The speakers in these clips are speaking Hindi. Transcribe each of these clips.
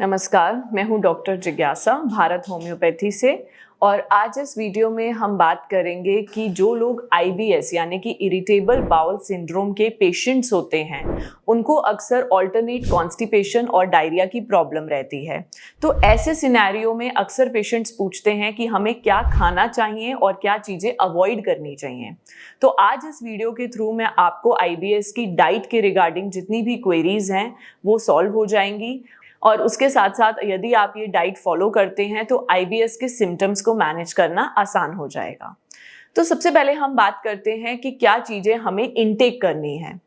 नमस्कार, मैं हूं डॉक्टर जिज्ञासा भारत होम्योपैथी से। और आज इस वीडियो में हम बात करेंगे कि जो लोग IBS यानी कि इरिटेबल बाउल सिंड्रोम के पेशेंट्स होते हैं, उनको अक्सर ऑल्टरनेट कॉन्स्टिपेशन और डायरिया की प्रॉब्लम रहती है। तो ऐसे सिनेरियो में अक्सर पेशेंट्स पूछते हैं कि हमें क्या खाना चाहिए और क्या चीज़ें अवॉइड करनी चाहिए। तो आज इस वीडियो के थ्रू मैं आपको IBS की डाइट के रिगार्डिंग जितनी भी क्वेरीज हैं वो सॉल्व हो जाएंगी, और उसके साथ साथ यदि आप ये डाइट फॉलो करते हैं तो IBS के सिम्टम्स को मैनेज करना आसान हो जाएगा। तो सबसे पहले हम बात करते हैं कि क्या चीज़ें हमें इनटेक करनी है।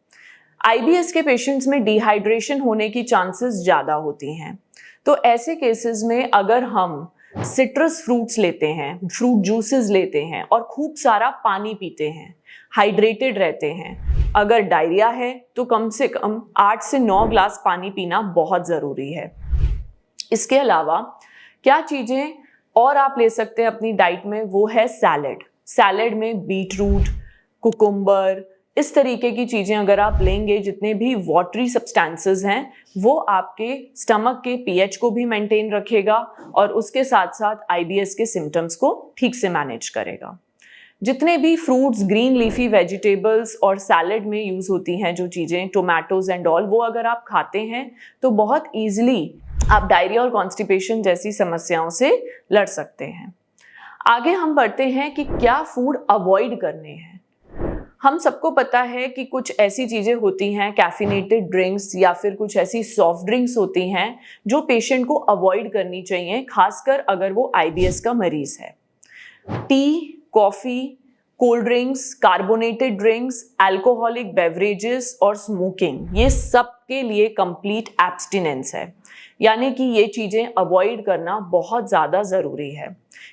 IBS के पेशेंट्स में डिहाइड्रेशन होने की चांसेस ज़्यादा होती हैं। तो ऐसे केसेस में अगर हम सिट्रस फ्रूट्स लेते हैं, फ्रूट जूसेस लेते हैं और खूब सारा पानी पीते हैं, हाइड्रेटेड रहते हैं, अगर डायरिया है तो कम से कम 8 से 9 ग्लास पानी पीना बहुत ज़रूरी है। इसके अलावा क्या चीज़ें और आप ले सकते हैं अपनी डाइट में, वो है सैलेड। सैलेड में बीट रूट, कुकुम्बर, इस तरीके की चीज़ें अगर आप लेंगे, जितने भी वाटरी सब्सटेंसेस हैं, वो आपके स्टमक के pH को भी मेंटेन रखेगा और उसके साथ साथ IBS के सिम्टम्स को ठीक से मैनेज करेगा। जितने भी फ्रूट्स, ग्रीन लीफी वेजिटेबल्स और सैलेड में यूज़ होती हैं जो चीज़ें, टोमेटोज एंड ऑल, वो अगर आप खाते हैं तो बहुत ईजिली आप डायरिया और कॉन्स्टिपेशन जैसी समस्याओं से लड़ सकते हैं। आगे हम बढ़ते हैं कि क्या फूड अवॉइड करने हैं। हम सबको पता है कि कुछ ऐसी चीज़ें होती हैं, कैफिनेटेड ड्रिंक्स या फिर कुछ ऐसी सॉफ्ट ड्रिंक्स होती हैं जो पेशेंट को अवॉइड करनी चाहिए, खासकर अगर वो IBS का मरीज़ है। T, coffee, cold drinks, carbonated drinks, alcoholic beverages और स्मोकिंग, ये सब के लिए कंप्लीट एब्स्टिनेंस है। यानी कि ये चीज़ें अवॉइड करना बहुत ज़्यादा ज़रूरी है,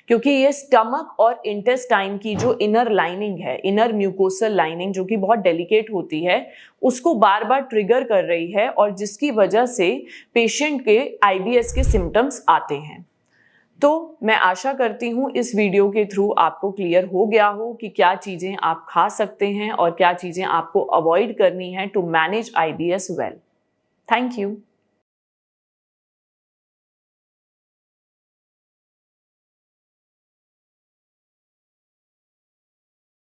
क्योंकि ये स्टमक और इंटेस्टाइन की जो इनर लाइनिंग है, इनर म्यूकोसल लाइनिंग, जो कि बहुत डेलिकेट होती है, उसको बार बार ट्रिगर कर रही है और जिसकी वजह से पेशेंट के IBS के सिम्टम्स आते हैं। तो मैं आशा करती हूँ इस वीडियो के थ्रू आपको क्लियर हो गया हो कि क्या चीज़ें आप खा सकते हैं और क्या चीज़ें आपको अवॉइड करनी है to manage IBS well. Thank you.